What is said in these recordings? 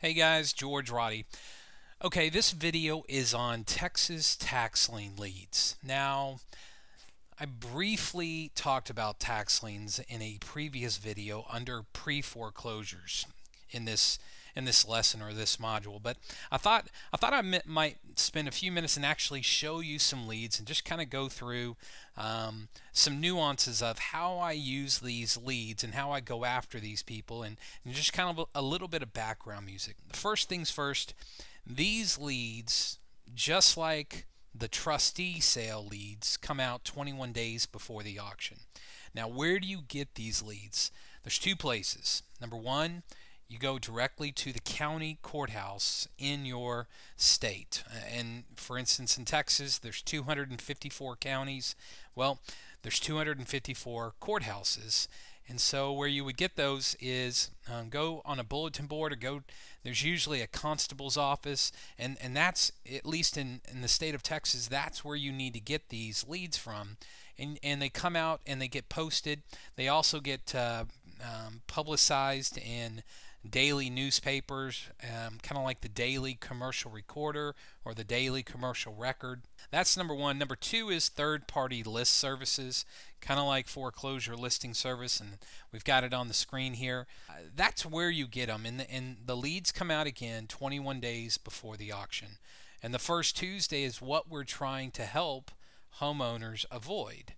Hey guys, George Roddy. Okay, this video is on Texas tax lien leads. Now, I briefly talked about tax liens in a previous video under pre-foreclosures in this in this lesson or this module, but I might spend a few minutes and actually show you some leads and just kind of go through some nuances of how I use these leads and how I go after these people and just kind of a little bit of background music. First things first, these leads, just like the trustee sale leads, come out 21 days before the auction. Now, where do you get these leads? There's two places. Number one, you go directly to the county courthouse in your state. And for instance, in Texas, there's 254 counties. Well, there's 254 courthouses. And so where you would get those is go on a bulletin board or go, there's usually a constable's office, and that's, at least in the state of Texas, that's where you need to get these leads from. And they come out and they get posted. They also get publicized in daily newspapers, kind of like the Daily Commercial Recorder or the Daily Commercial Record. That's number one. Number two is third-party list services, kind of like foreclosure listing service, and we've got it on the screen here. That's where you get them, and the leads come out again 21 days before the auction. And the first Tuesday is what we're trying to help homeowners avoid.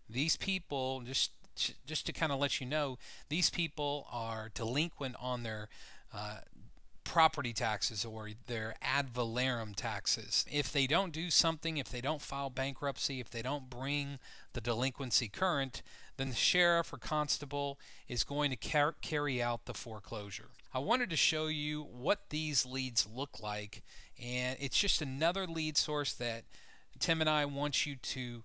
These people, just to kind of let you know, these people are delinquent on their property taxes or their ad valorem taxes. If they don't do something, if they don't file bankruptcy, if they don't bring the delinquency current, then the sheriff or constable is going to carry out the foreclosure. I wanted to show you what these leads look like, and it's just another lead source that Tim and I want you to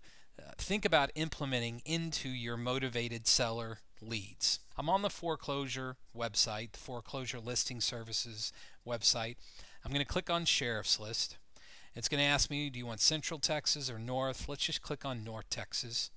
think about implementing into your motivated seller leads. I'm on the foreclosure website, the foreclosure listing services website. I'm going to click on Sheriff's List. It's going to ask me, do you want Central Texas or North? Let's just click on North Texas.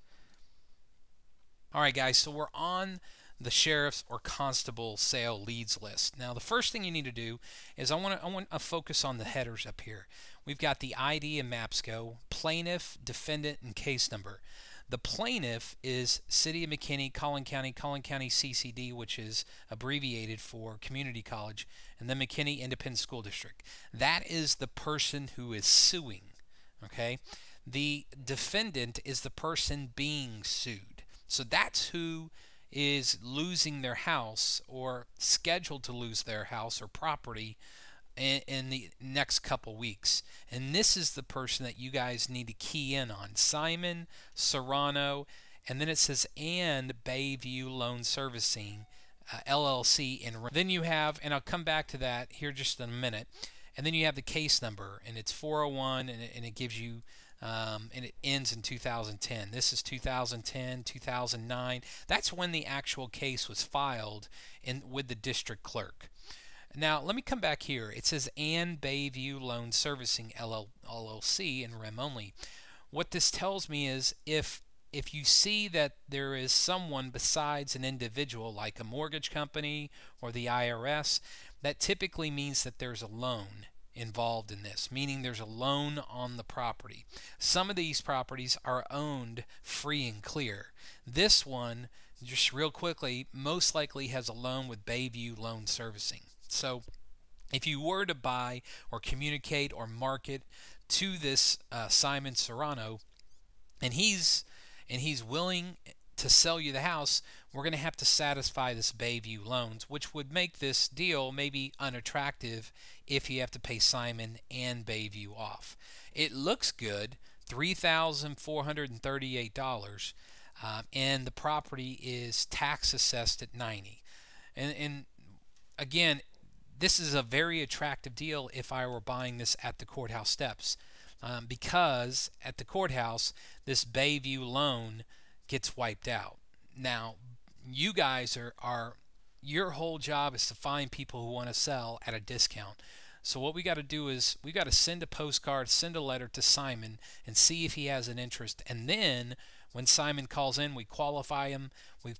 Alright guys, so we're on the sheriff's or constable sale leads list. Now the first thing you need to do is I want to focus on the headers up here. We've got the ID and MAPSCO, plaintiff, defendant, and case number. The plaintiff is City of McKinney, Collin County CCD, which is abbreviated for community college, and then McKinney Independent School District. That is the person who is suing. Okay? The defendant is the person being sued. So that's who is losing their house or scheduled to lose their house or property in the next couple weeks. And this is the person that you guys need to key in on. Simon Serrano, and then it says and Bayview Loan Servicing LLC. And then you have, and I'll come back to that here just in a minute, and then you have the case number, and it's 401, and it gives you and it ends in 2010. This is 2010, 2009. That's when the actual case was filed with the district clerk. Now, let me come back here. It says and Bayview Loan Servicing LLC in rem only. What this tells me is if you see that there is someone besides an individual, like a mortgage company or the IRS, that typically means that there's a loan involved in this, meaning there's a loan on the property. Some of these properties are owned free and clear. This one, just real quickly, most likely has a loan with Bayview Loan Servicing. So if you were to buy or communicate or market to this Simon Serrano, and he's willing to sell you the house, we're going to have to satisfy this Bayview loans, which would make this deal maybe unattractive if you have to pay Simon and Bayview off. It looks good, $3,438, and the property is tax assessed at $90. And again, this is a very attractive deal if I were buying this at the courthouse steps, because at the courthouse, this Bayview loan gets wiped out. Now, you guys are your whole job is to find people who want to sell at a discount. So what we got to do is we got to send a postcard, send a letter to Simon and see if he has an interest. And then When Simon calls in, we qualify him. We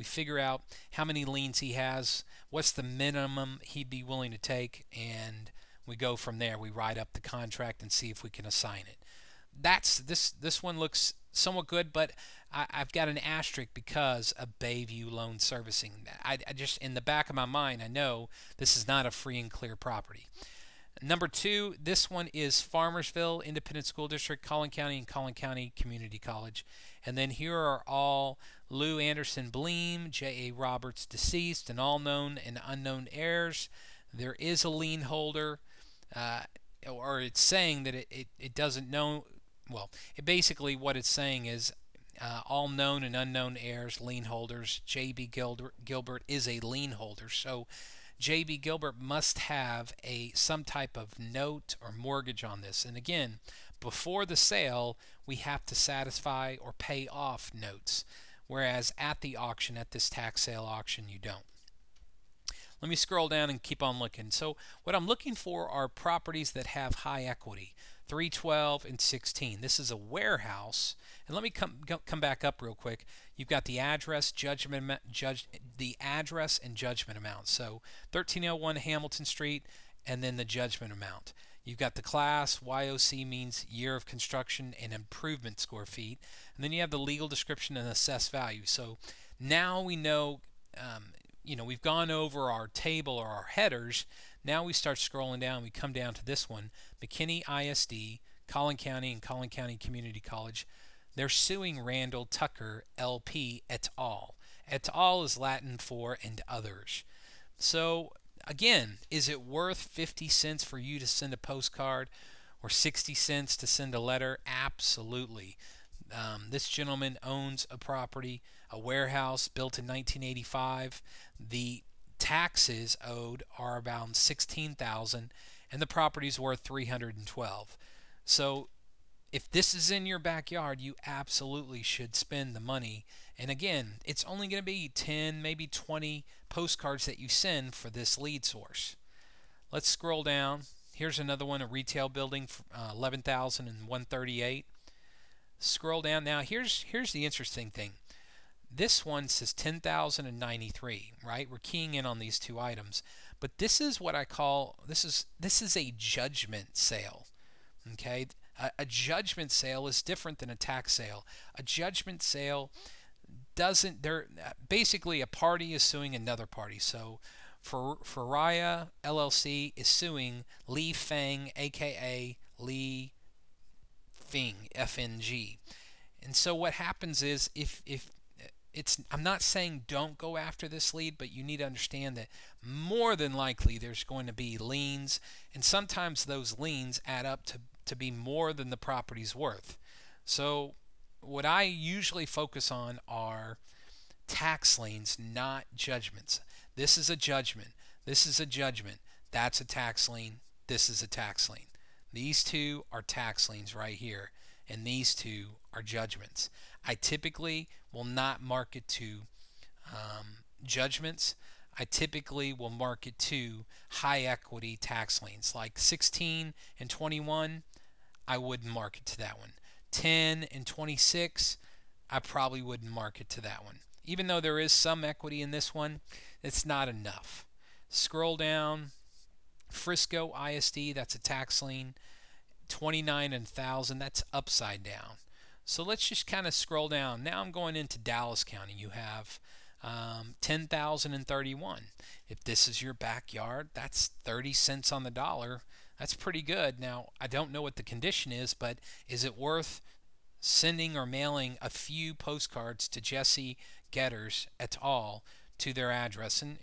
figure out how many liens he has, what's the minimum he'd be willing to take, and we go from there. We write up the contract and see if we can assign it. That's this one looks somewhat good, but I've got an asterisk because of Bayview Loan Servicing. I just, in the back of my mind, I know this is not a free and clear property. Number two, this one is Farmersville Independent School District, Collin County, and Collin County Community College. And then here are all Lou Anderson Bleem, J.A. Roberts deceased, and all known and unknown heirs. There is a lien holder, or it's saying that it doesn't know. Well, basically what it's saying is all known and unknown heirs, lien holders. J.B. Gilbert is a lien holder. So J.B. Gilbert must have some type of note or mortgage on this. And again, before the sale, we have to satisfy or pay off notes, whereas at the auction, at this tax sale auction, you don't. Let me scroll down and keep on looking. So what I'm looking for are properties that have high equity, 312 and 16. This is a warehouse. And let me come back up real quick. You've got the address, the address and judgment amount. So 1301 Hamilton Street, and then the judgment amount. You've got the class, YOC means year of construction, and improvement square feet. And then you have the legal description and assessed value. So now we know, we've gone over our table or our headers. Now we start scrolling down. We come down to this one, McKinney ISD, Collin County, and Collin County Community College. They're suing Randall Tucker LP et al. Et al is Latin for and others. So again, is it worth 50 cents for you to send a postcard or 60 cents to send a letter? Absolutely. This gentleman owns a property, a warehouse built in 1985. The taxes owed are about $16,000, and the property's worth $312. So if this is in your backyard, you absolutely should spend the money. And again, it's only going to be 10, maybe 20 postcards that you send for this lead source. Let's scroll down. Here's another one, a retail building, for 11,138. Scroll down. Now here's the interesting thing. This one says 10,093, right? We're keying in on these two items. But this is what I call, this is a judgment sale. Okay? A judgment sale is different than a tax sale. A judgment sale doesn't, basically a party is suing another party. So Faria LLC is suing Li Feng, aka Li Feng, FNG. And so what happens is, if it's, I'm not saying don't go after this lead, but you need to understand that more than likely there's going to be liens, and sometimes those liens add up to be more than the property's worth. So what I usually focus on are tax liens, not judgments. This is a judgment. This is a judgment. That's a tax lien. This is a tax lien. These two are tax liens right here, and these two are judgments. I typically will not market to judgments. I typically will market to high equity tax liens, like 16 and 21. I wouldn't market to that one. 10 and 26, I probably wouldn't market to that one. Even though there is some equity in this one, it's not enough. Scroll down. Frisco ISD, that's a tax lien. 29 and 1,000, that's upside down. So let's just kind of scroll down. Now I'm going into Dallas County. You have 10,031. If this is your backyard, that's 30 cents on the dollar. That's pretty good. Now, I don't know what the condition is, but is it worth sending or mailing a few postcards to Jesse Getters et al. To their address? And,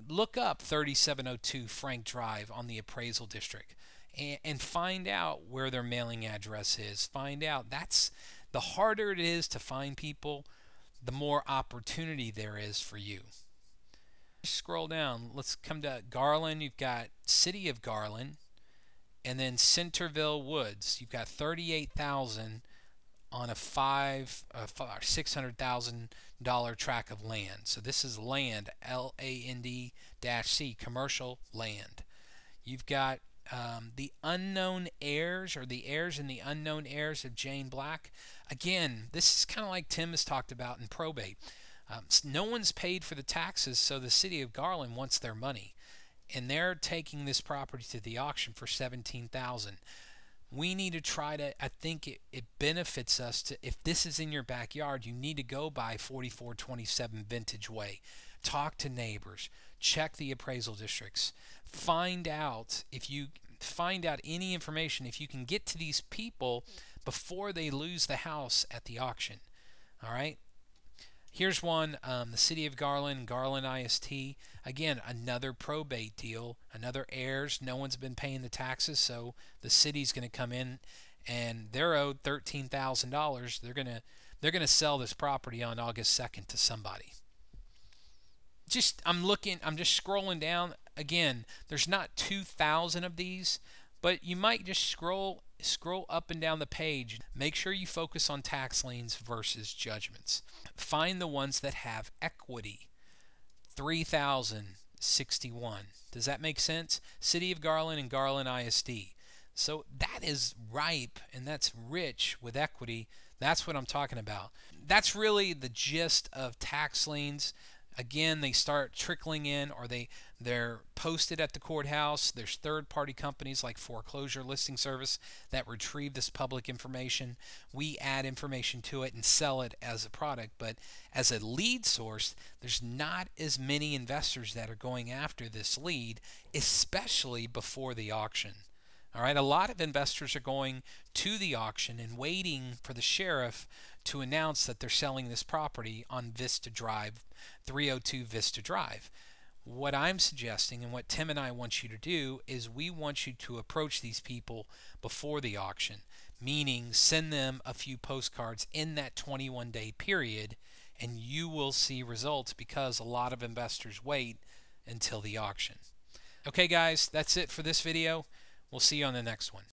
look up 3702 Frank Drive on the appraisal district and find out where their mailing address is. Find out. That's the harder it is to find people, the more opportunity there is for you. Scroll down. Let's come to Garland. You've got City of Garland, and then Centerville Woods. You've got 38,000 on a $600,000 tract of land. So this is land, LAND-C, commercial land. You've got The unknown heirs, or the heirs and the unknown heirs of Jane Black. Again, this is kind of like Tim has talked about in probate. No one's paid for the taxes, so the city of Garland wants their money, and they're taking this property to the auction for $17,000. We need to try to, I think it benefits us to, if this is in your backyard, you need to go by 4427 Vintage Way. Talk to neighbors, check the appraisal districts, find out any information, if you can get to these people before they lose the house at the auction. All right. Here's one, the City of Garland, Garland IST. Again, another probate deal, another heirs. No one's been paying the taxes, so the city's going to come in, and they're owed $13,000. They're gonna sell this property on August 2nd to somebody. I'm just scrolling down. Again, there's not 2,000 of these, but you might just scroll up and down the page. Make sure you focus on tax liens versus judgments. Find the ones that have equity. 3,061. Does that make sense? City of Garland and Garland ISD. So that is ripe and that's rich with equity. That's what I'm talking about. That's really the gist of tax liens. Again, they start trickling in, or they're posted at the courthouse. There's third-party companies like Foreclosure Listing Service that retrieve this public information. We add information to it and sell it as a product, but as a lead source, there's not as many investors that are going after this lead, especially before the auction. All right, a lot of investors are going to the auction and waiting for the sheriff to announce that they're selling this property on Vista Drive, 302 Vista Drive. What I'm suggesting, and what Tim and I want you to do, is we want you to approach these people before the auction, meaning send them a few postcards in that 21-day period, and you will see results, because a lot of investors wait until the auction. Okay guys, that's it for this video. We'll see you on the next one.